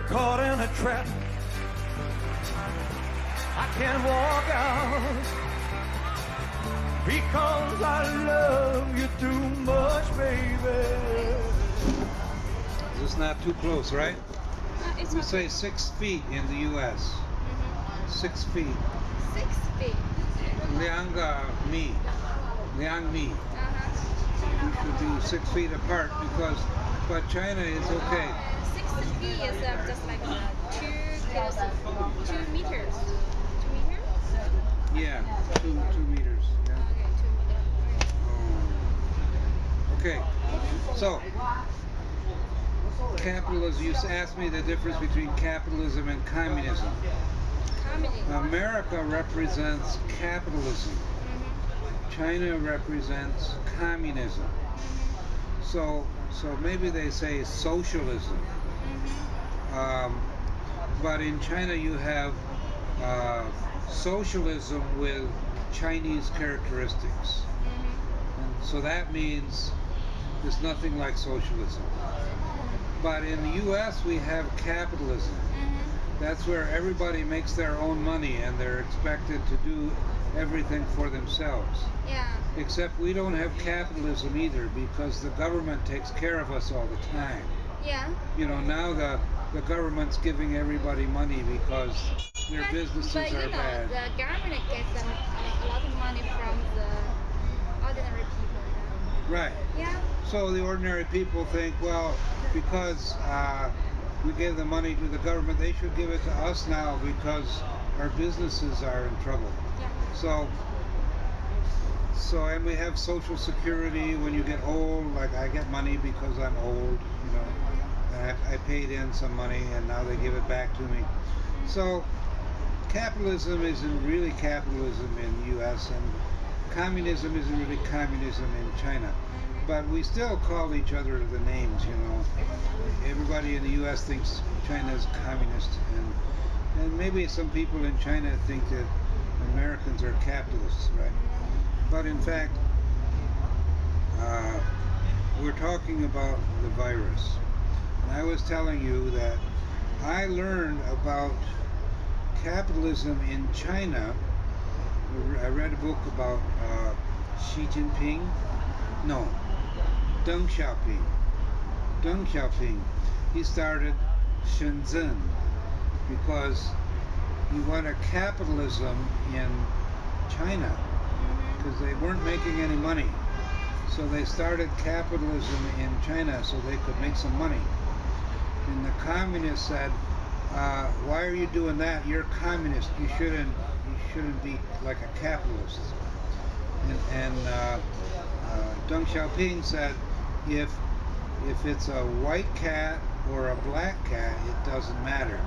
caught in a trap. I can't walk out because I love you too much, baby. This is not too close, right? It's We okay. say 6 feet in the U.S. 6 feet. 6 feet. 2米. We should be 6 feet apart because, but China is okay. 6 feet is just like 2 meters. 2 meters? Yeah, 2 meters. Yeah. Okay, 2 meters. Okay. So, capitalism. You asked me the difference between capitalism and communism. Communism. America represents capitalism. China represents communism. So maybe they say socialism. But in China you have socialism with Chinese characteristics. And so that means there's nothing like socialism. But in the U.S. we have capitalism. That's where everybody makes their own money and they're expected to do everything for themselves. Yeah. Except we don't have capitalism either because the government takes care of us all the time. Yeah. You know, now the government's giving everybody money because their businesses are bad. The government gets them a lot of money from the ordinary people. Right. Yeah. So the ordinary people think, well, because we gave the money to the government, they should give it to us now because our businesses are in trouble. Yeah. So and we have Social Security when you get old. Like I get money because I'm old, you know. And I paid in some money and now they give it back to me. So capitalism isn't really capitalism in the U.S. and communism isn't really communism in China. But we still call each other the names, you know. Everybody in the U.S. thinks China is communist, and maybe some people in China think that Americans are capitalists, right? But in fact, we're talking about the virus. And I was telling you that I learned about capitalism in China. I read a book about Xi Jinping. No, Deng Xiaoping. Deng Xiaoping. He started Shenzhen because he wanted capitalism in China because they weren't making any money. So they started capitalism in China so they could make some money. And the communists said, "Why are you doing that? You're a communist. You shouldn't be like a capitalist." And Deng Xiaoping said, if it's a white cat or a black cat, it doesn't matter.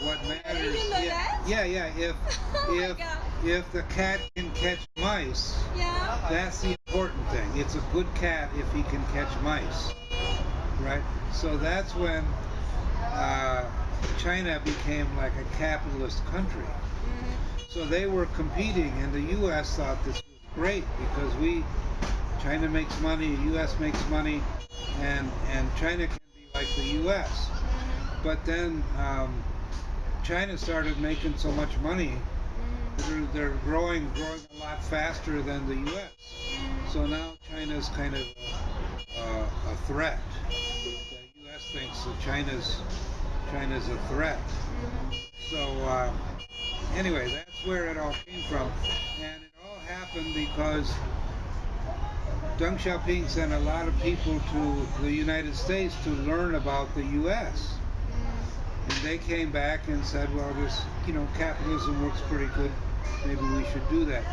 What matters? You know that? Yeah. If the cat can catch mice, Yeah. that's the important thing. It's a good cat if he can catch mice, right? So that's when China became like a capitalist country. So they were competing, and the U.S. thought this was great because China makes money, the U.S. makes money, and China can be like the U.S. But then China started making so much money that they're growing a lot faster than the U.S. So now China's kind of a threat. The U.S. thinks that China's a threat. So anyway, that's where it all came from, and it all happened because Deng Xiaoping sent a lot of people to the United States to learn about the U.S. And they came back and said, well, this, capitalism works pretty good. Maybe we should do that.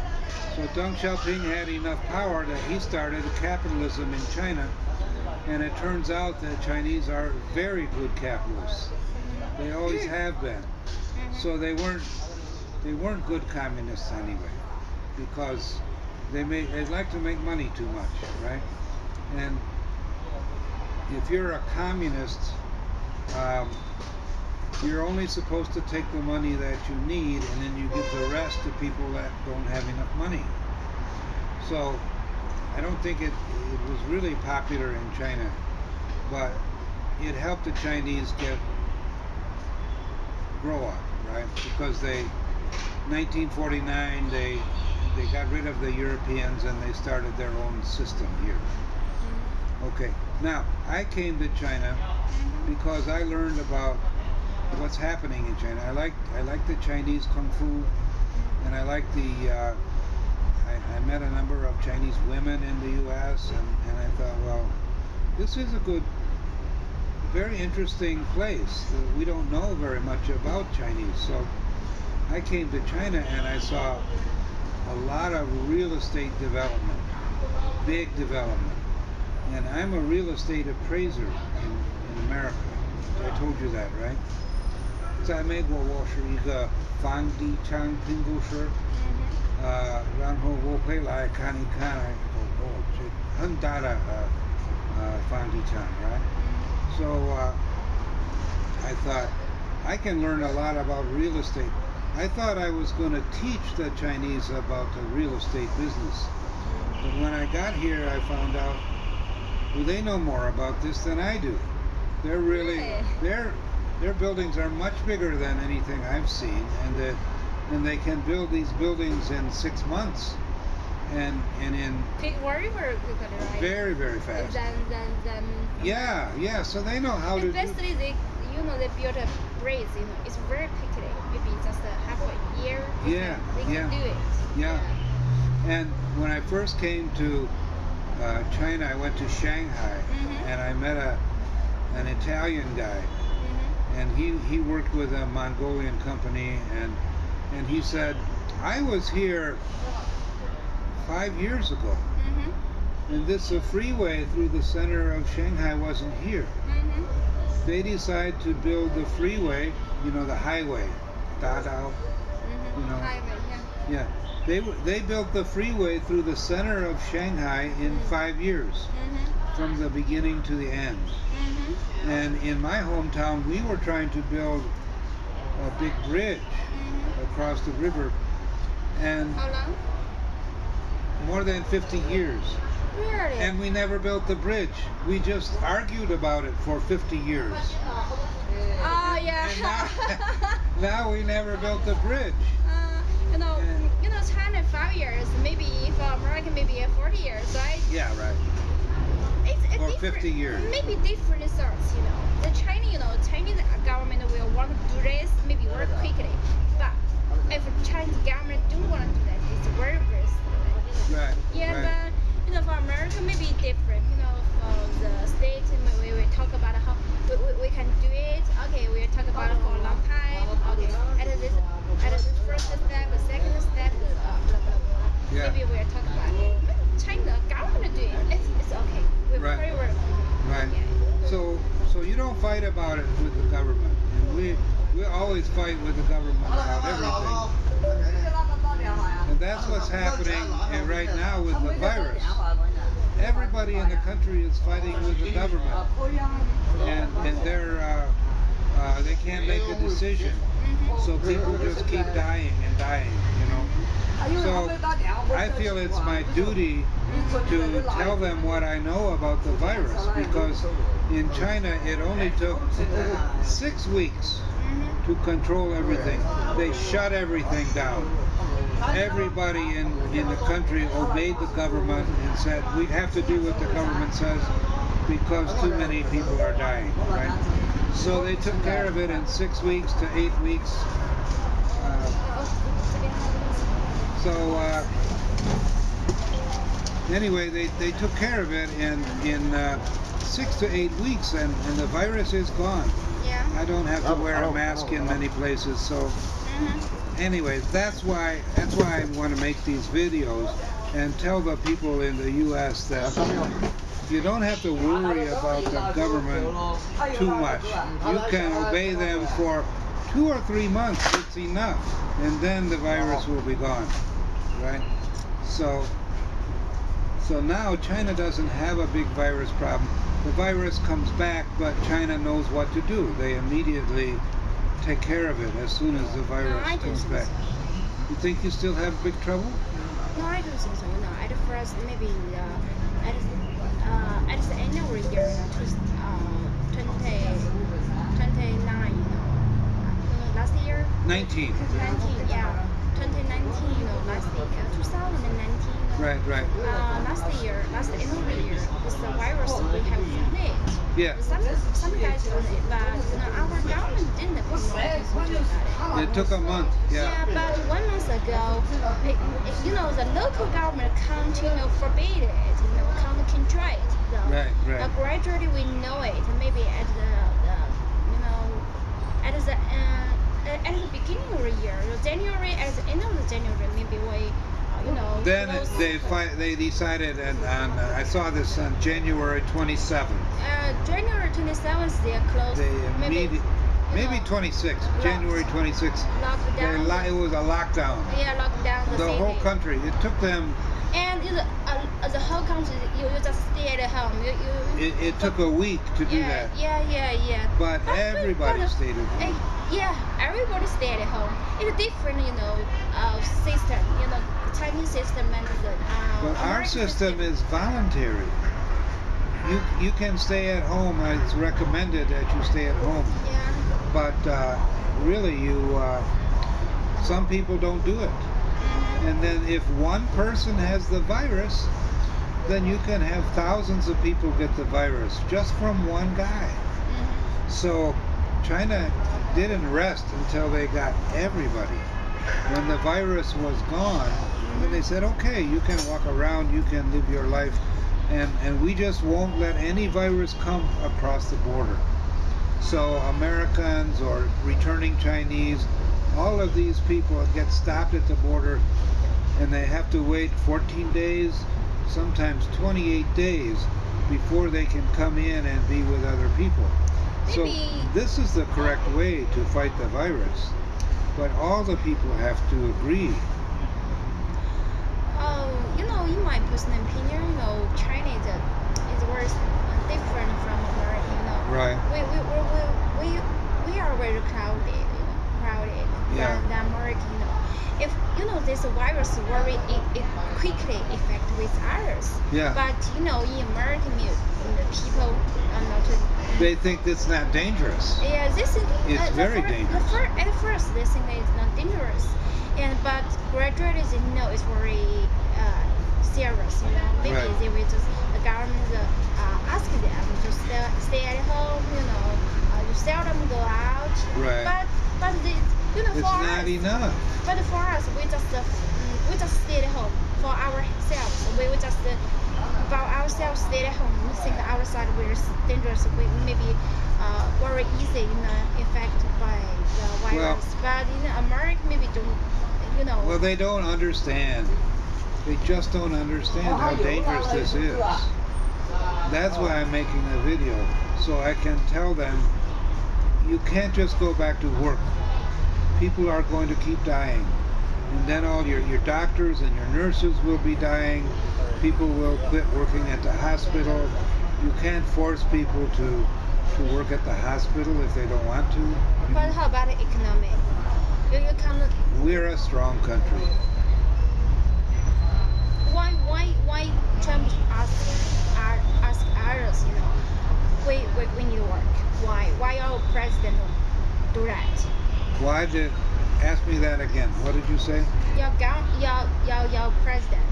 So Deng Xiaoping had enough power that he started capitalism in China. And it turns out that Chinese are very good capitalists. They always have been. So they weren't good communists anyway, because they'd like to make money too much, right? And if you're a communist, you're only supposed to take the money that you need, and then you give the rest to people that don't have enough money. So I don't think it was really popular in China, but it helped the Chinese get grow up, right? Because 1949, they got rid of the Europeans and they started their own system here. Okay, now I came to China because I learned about what's happening in China. I like the Chinese kung fu, and I like the. I met a number of Chinese women in the U.S. and I thought, well, this is a very interesting place. We don't know very much about Chinese, so I came to China and I saw a lot of real estate development, big development. And I'm a real estate appraiser in America. I told you that, right? 在美国我是一个房地产评估师，然后我会来看一看，这很大的房地产, right? So I thought I can learn a lot about real estate. I thought I was going to teach the Chinese about the real estate business, but when I got here, I found out. Well, they know more about this than I do. They're really their buildings are much bigger than anything I've seen, and they can build these buildings in 6 months, and in very quickly, right? Very fast. Then Yeah. So they know how to. Especially they build a bridge. It's very quickly. Maybe just half a year. They can do it. Yeah. And when I first came to China, I went to Shanghai, and I met an Italian guy, and he worked with a Mongolian company, and he said, I was here 5 years ago, and this freeway through the center of Shanghai wasn't here. They decided to build the freeway, the highway, Dadao, Highway, yeah. They built the freeway through the center of Shanghai in 5 years, from the beginning to the end. And in my hometown, we were trying to build a big bridge across the river. And How long? more than 50 years. Really? And we never built the bridge. We just argued about it for 50 years. Oh yeah. And now we never built the bridge. China 5 years, maybe for America maybe 40 years, right? Yeah, right. It's Or different, 50 years. Maybe different sorts, The Chinese government will want to do this, maybe very quickly. But if Chinese government don't want to do that, it's very risky. Right. Yeah, right. but for America maybe different. For the state, we will talk about how we can do it. Okay, we will talk about it for a long time. Okay, at this first step, the second step, blah blah blah. Yeah. Maybe we will talk about it. China government do it. It's okay. We're Right. very work. Right. Yeah. So you don't fight about it with the government. And we always fight with the government about everything. And that's what's happening right now with the virus. Everybody in the country is fighting with the government, and they can't make a decision. So people just keep dying and dying. So I feel it's my duty to tell them what I know about the virus, because in China it only took 6 weeks to control everything. They shut everything down. Everybody in the country obeyed the government and said, we have to do what the government says because too many people are dying, right? So they took care of it in 6 weeks to 8 weeks. Anyway, they took care of it in 6 to 8 weeks, and the virus is gone. Yeah. I don't have to wear a mask in many places, so anyways, that's why I want to make these videos and tell the people in the U.S. that you don't have to worry about the government too much. You can obey them for 2 or 3 months, it's enough, and then the virus will be gone, right? So now China doesn't have a big virus problem. The virus comes back, but China knows what to do. They immediately take care of it as soon as the virus comes back. You think you still have big trouble? No, I don't think so. At first, maybe at the end of the year, 2029, last 19. 19, yeah. 2019, last year, 2019. Right. Last year, last end of the year, this virus we have found it. Yeah. Some guys found it, but our government didn't put much attention about it. It took a month. Yeah, but 1 month ago, the local government can't, forbid it, can't control it. Though. Right. But gradually we know it. Maybe at the beginning of the year, January, at the end of the January, maybe we, Then close. they decided, and I saw this on January 27th. January 27th, they are closed. They maybe. Maybe 26th, January 26th. Lockdown. It was a lockdown. Yeah, lockdown the The city. whole country. It took them. And the whole country, you just stay at home. It took a week to do that. Yeah. But everybody stayed at home. Yeah, everybody stayed at home. It's a different, system. The Chinese system and the But our American system is voluntary. You can stay at home. It's recommended that you stay at home. Yeah. But really, some people don't do it. And then if one person has the virus, then you can have thousands of people get the virus just from one guy. So China didn't rest until they got everybody. When the virus was gone, then they said, okay, you can walk around, you can live your life, and we just won't let any virus come across the border. So Americans or returning Chinese, all of these people get stopped at the border, and they have to wait 14 days, sometimes 28 days before they can come in and be with other people. So this is the correct way to fight the virus, but all the people have to agree. In my personal opinion, China is worse, different from America. Right. We are very crowded. Yeah. Than America. If this virus very quickly affect with others. Yeah. But in America, the people are not. They think it's not dangerous. Yeah, this is. It's very dangerous. At first, they think it's not dangerous, but gradually they know it's very serious. Maybe Right. they will just the government ask them to stay at home. You seldom go out. Right. But It's for not us. enough. But for us, we just stay at home for ourselves. We will just about ourselves stay at home. We think outside we're dangerous. We maybe very easy affected by the virus. But in America, maybe don't. Well, they don't understand. They just don't understand how dangerous this is. That's why I'm making the video, so I can tell them you can't just go back to work. People are going to keep dying. And then all your doctors and your nurses will be dying. People will quit working at the hospital. You can't force people to work at the hospital if they don't want to. But how about the economy? You cannot. We're a strong country. Why Trump ask others, we need to work. Why our president do that? Why did ask me that again? What did you say? Your president,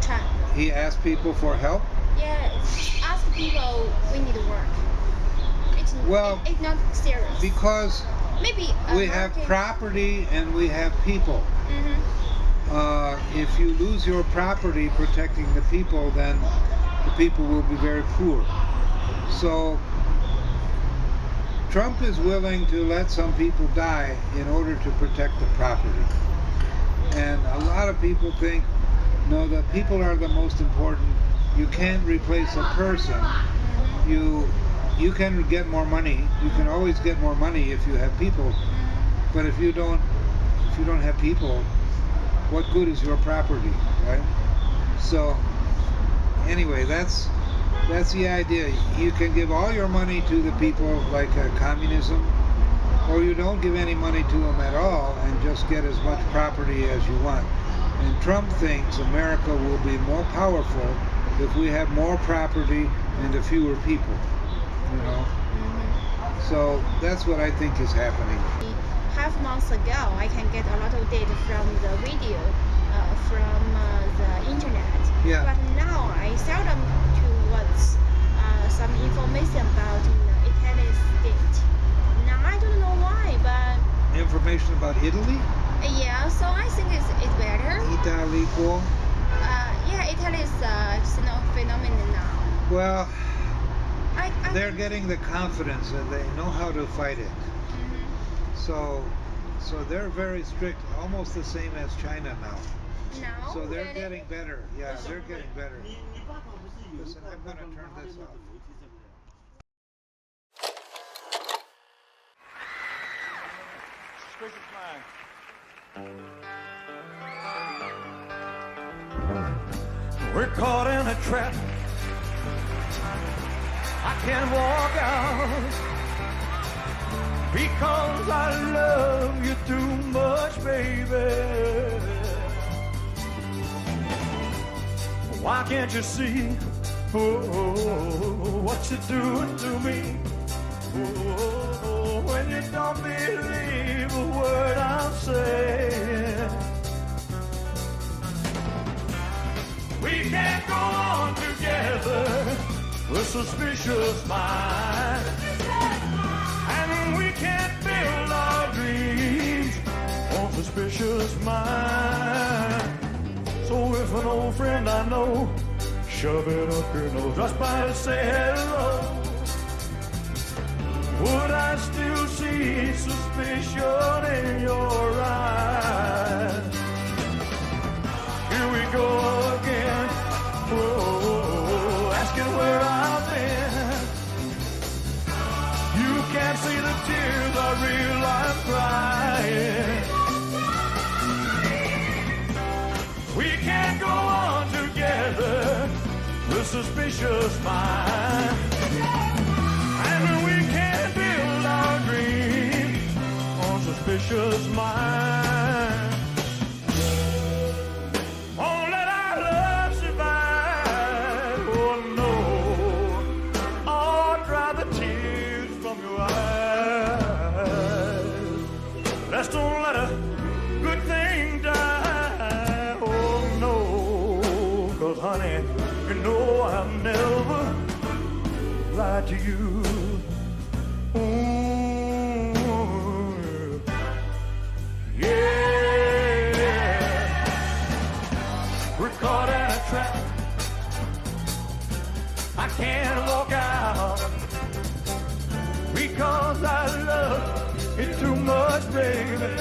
Trump. He asked people for help? Yes, ask people we need to work. It's not serious. Because Maybe we have property and we have people. If you lose your property protecting the people, then the people will be very poor. So Trump is willing to let some people die in order to protect the property. And a lot of people think, no, the people are the most important. You can't replace a person. You can get more money. You can always get more money if you have people. But if you don't have people, what good is your property, right? So anyway, that's the idea. You can give all your money to the people, like communism, or you don't give any money to them at all and just get as much property as you want. And Trump thinks America will be more powerful if we have more property and fewer people, So that's what I think is happening. half months ago, I can get a lot of data from the video, from the internet. Yeah. But now I seldom to watch some information about Italy state. Now I don't know why, but Information about Italy? yeah. So I think it's better. Italy. Yeah, Italy is phenomenon now. Well, I they're getting the confidence and they know how to fight it. Mhm. So they're very strict, almost the same as China now. Now. So they're really? getting better. Yeah, they're getting better. Listen, I'm going to turn this off. We're caught in a trap. I can't walk out because I love you too much, baby. Why can't you see what you're doing to me? When you don't believe a word I'm saying. We can't go on together with suspicious minds, and we can't build our dreams on suspicious minds. So if an old friend I know shove it up your nose just by to say hello, would I still see suspicion in your eyes? Here we go again, asking where I've been. You can't see the tears I real I'm crying. We can't go on together with suspicious minds, and we can't build our dreams on suspicious minds. Won't let our love survive, oh no. Oh, dry the tears from your eyes. Let's don't let a good thing die, oh no. 'Cause honey, you know I'll never lie to you. Ooh, yeah. We're caught in a trap. I can't walk out because I love you too much, baby.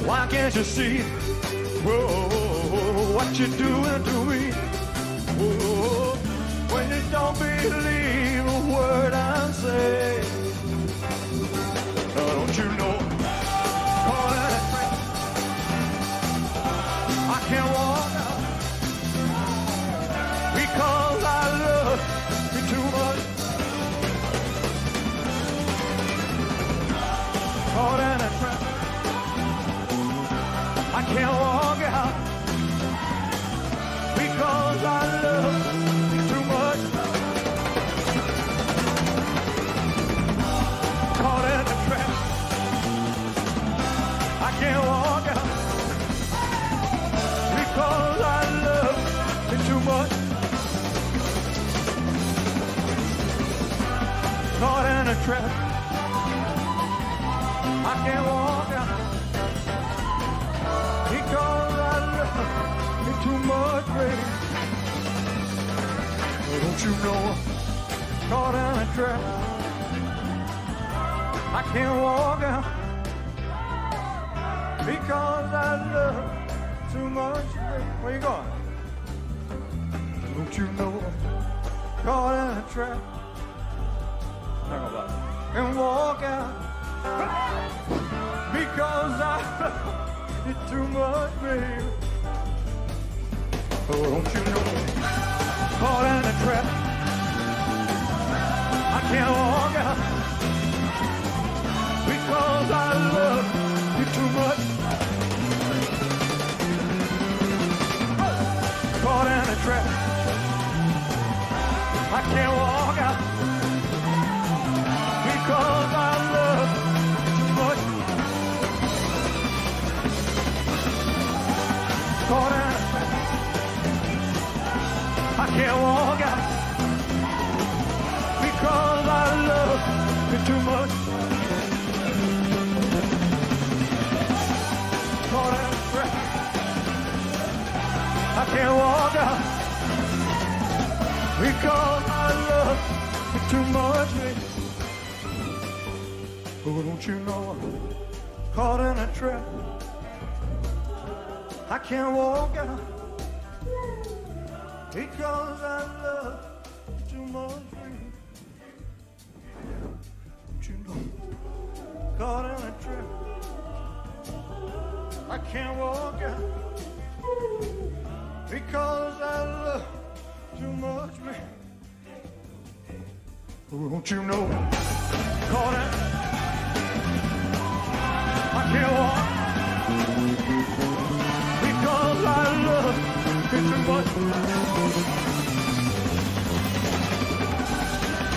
Why can't you see what you're doing to me? Whoa, when you don't believe a word I say. Don't you know? Caught in a trap. I can't walk out because I love you too much. Caught in a trap. I can't walk out because I love you too much. Caught in a trap. I can't walk out because I love you too much. Caught in a trap. I can't walk out because I love you too much, baby. Don't you know? Caught in a trap. I can't walk out because I love you too much, baby. Where you going? Don't you know? Caught in a trap. Talk about it. And walk out because I love you too much, baby. Oh, don't you know? Caught in a trap. I can't walk out because I love you too much. Caught in a trap. I can't walk out because I can't walk out because I love you too much. Caught in a trap. I can't walk out because I love you too much, baby. Oh, don't you know I'm caught in a trap? I can't walk out because I love you too much, baby. Don't you know I'm caught in a trap? I can't walk out because I love you too much, baby. Oh, don't you know I'm caught in? I can't walk because I love you too much.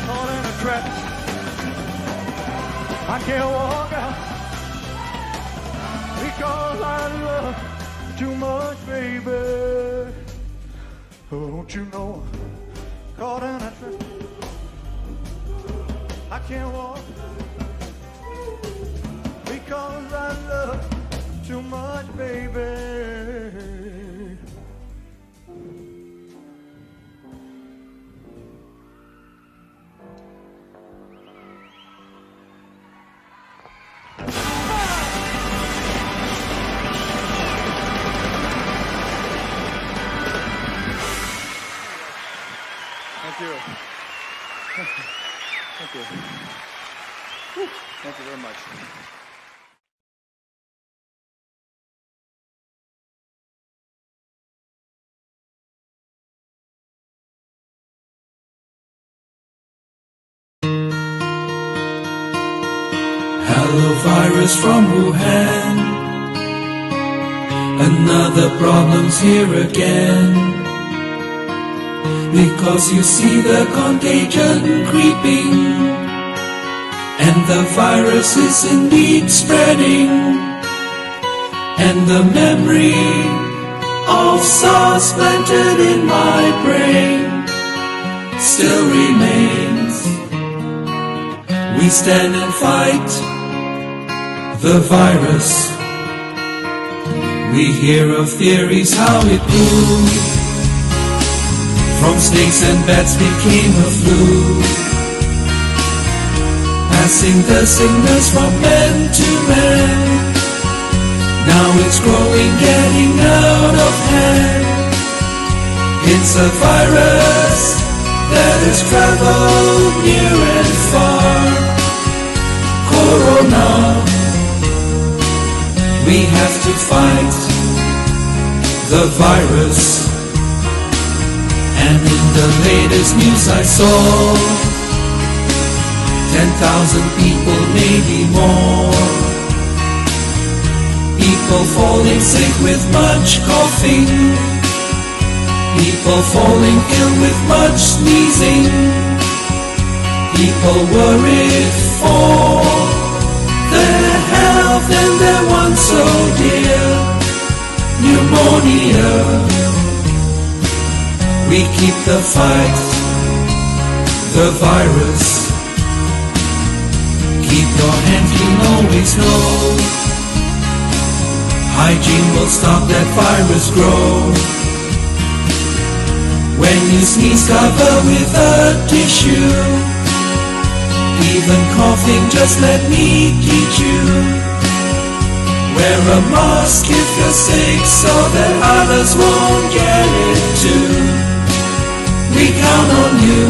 Caught in a trap. I can't walk out because I love you too much, baby. Oh, don't you know I'm caught in a trap? I can't walk because I love you too much, baby. Thank you. Thank you. Thank you very much. Hello, virus from Wuhan. Another problem's here again. Because you see the contagion creeping, and the virus is indeed spreading, and the memory of SARS planted in my brain still remains. We stand and fight the virus. We hear of theories how it grew. From snakes and bats became a flu, passing the sickness from man to man. Now it's growing, getting out of hand. It's a virus that has traveled near and far. Corona, we have to fight the virus. And in the latest news I saw 10,000 people, maybe more. People falling sick with much coughing, people falling ill with much sneezing, people worried for their health and their one so dear, pneumonia. We keep the fight, the virus. Keep your hands clean, always know hygiene will stop that virus grow. When you sneeze, cover with a tissue. Even coughing, just let me teach you. Wear a mask if you're sick so that others won't get it too. We count on you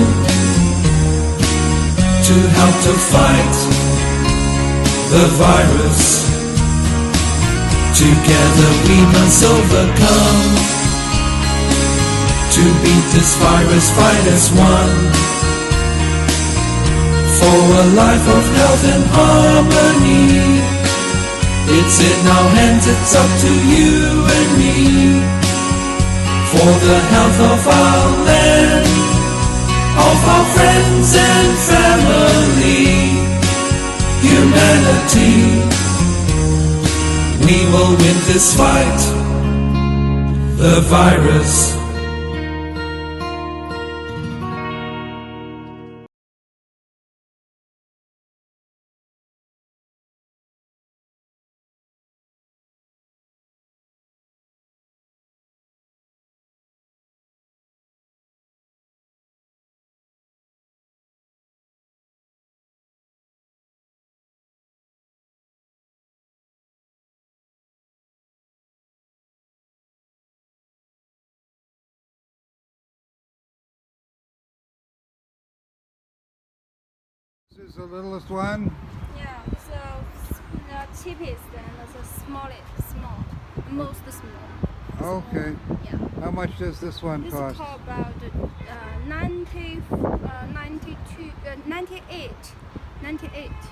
to help to fight the virus. Together we must overcome. To beat this virus, fight as one. For a life of health and harmony. It's in our hands, it's up to you and me. For the health of our land, of our friends and family, humanity. We will win this fight, the virus. is the littlest one. Yeah, so the cheapest and the smallest, most small. Okay. Yeah. How much does this one This cost? cost about 92, 98 Liang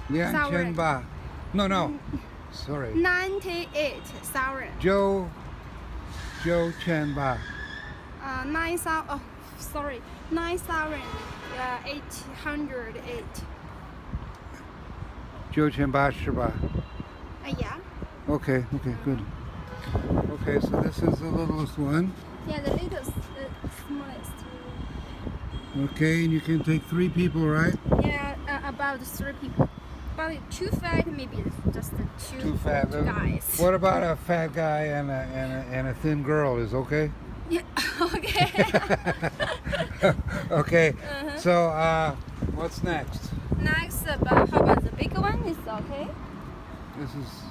Chen sovereign. Ba. No. Sorry. 98 sovereign. Zhou Chen Ba. 9,000. Oh, sorry. 9,000. 808. Zhou Chen Ba Shi Ba. Yeah. Okay, good. Okay, so this is the littlest one. Yeah, the littlest, smallest. Okay, and you can take 3 people, right? Yeah, about 3 people. But too fat, maybe just two fat. guys. What about a fat guy and a thin girl? Is okay? Yeah. Okay. Okay. Uh-huh. So what's next? Next, how about the big one? Is okay. This is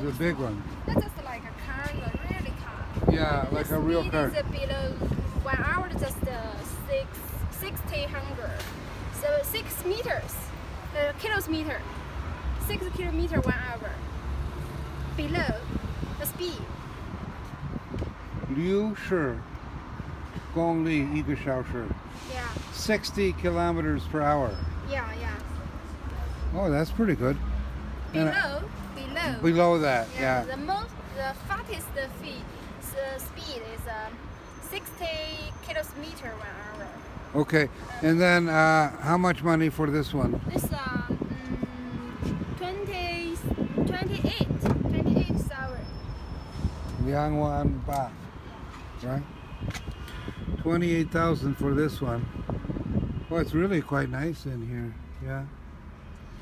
a big one. That's just like a car, a really car. Yeah, And like the a real speed car. is below 1 hour, just 600. So 6 meters, kilometer, 6 kilometer 1 hour. Below the speed. 6公里1个小时 Yeah, 60 kilometers per hour. yeah. Oh, that's pretty good. And, Below. below that, yeah. The fastest speed is 60 kilometer 1 hour. Okay, and then how much money for this one? This 28,000. Liang Wan Ba, right? 28,000 for this one. Well, it's really quite nice in here, yeah.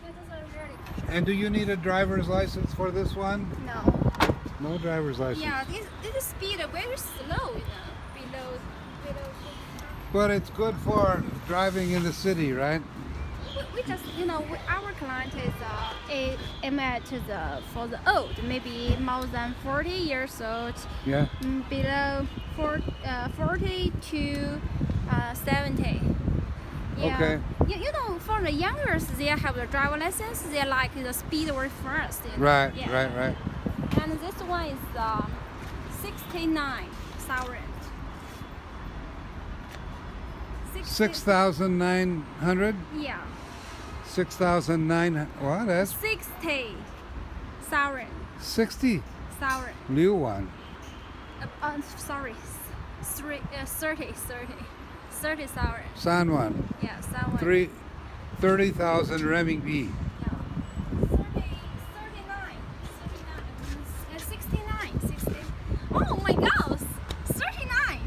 This is really And do you need a driver's license for this one? no. No driver's license. Yeah, this speed very slow, below. But it's good for driving in the city, right? We just, our client is aim at for the old, maybe more than 40 years old, Yeah. below 40 to 70. Yeah. Okay. For the youngers, they have the driver license. They like the speed very fast. Right, Yeah. right. And this one is 69,000. 6,900? Yeah. 6,900. Wow, that's 60,000. 60. 1,000. Liu Wan. Sorry. 30,000. San Wan. Yeah, someone. 30,000 renminbi. Yeah. 69. 60. Oh my God. 39.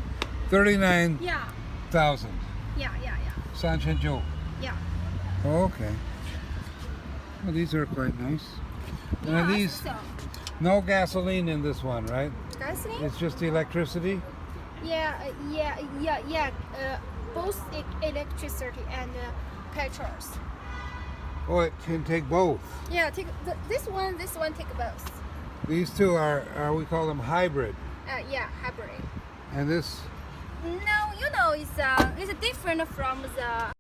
39,000. Yeah. Yeah. 3,900. Yeah. Okay. Well, these are quite nice. And Yeah, are I these think so. no gasoline in this one, right? Gasoline? It's just electricity? Yeah. Both electricity and petrols. Oh, it can take both. Yeah, this one take both. These two are we call them hybrid. Yeah, hybrid. And this No, it's different from the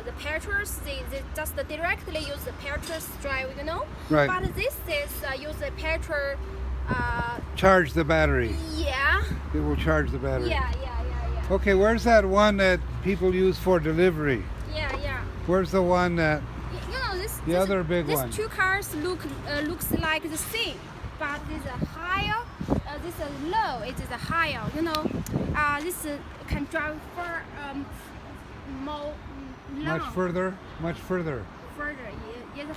the petrols, they just directly use the petrol drive, you know. Right. But this is use the petrol. Charge the battery. Yeah. It will charge the battery. Yeah. Okay, where's that one that people use for delivery? Yeah. Where's the one that? You know this. The other big these one. These two cars looks like the same, but this is higher. This is low. It is higher. You know. This can drive for more long. Much further. Further. Yeah.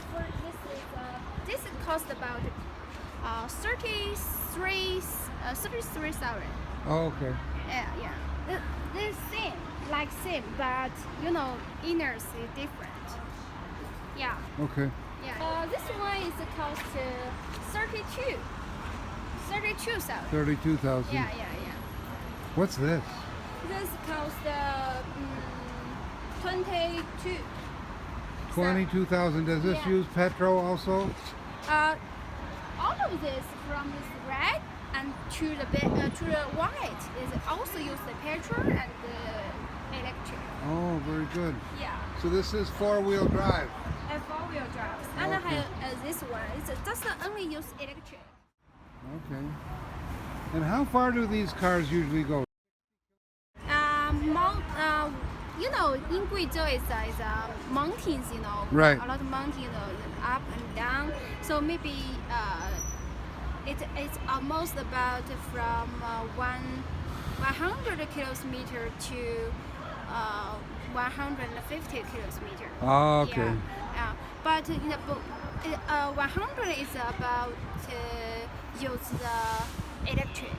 This cost about 33,000. Oh, okay. Yeah. This same, but you know, inners is different. Yeah. Okay. Yeah. This one is cost 32,000. 32,000. Yeah. What's this? This cost 22. 22,000. Does this Yeah. use petrol also? All of this from this red and to the white is also use the petrol and the electric. Oh, very good. Yeah. So this is four-wheel drive. And four-wheel drives. And Okay. I have this one. It's just only use electric. Okay. And how far do these cars usually go? You know, in Guizhou is mountains, you know. Right. A lot of mountains, you know, up and down. So maybe it's almost about from 100 kilometer to 150 kilometer. Oh, okay. Yeah. But 100 is about use the electric.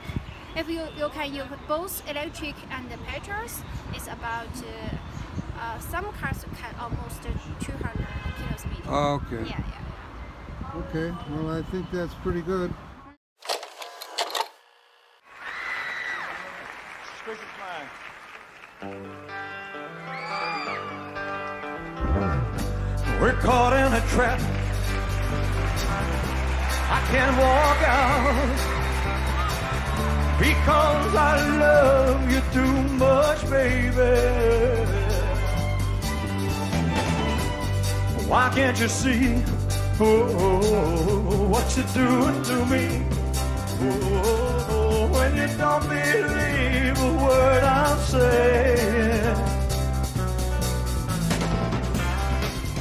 If you can use both electric and the petrols, it's about some cars can almost 200 kilometers. Oh, okay. Yeah. Okay. Well, I think that's pretty good. Suspicious mind. We're caught in a trap. I can't walk out because I love you too much, baby. Why can't you see what you're doing to me? When you don't believe a word I'm saying.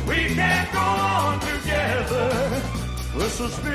We can't go on together. We're suspicious.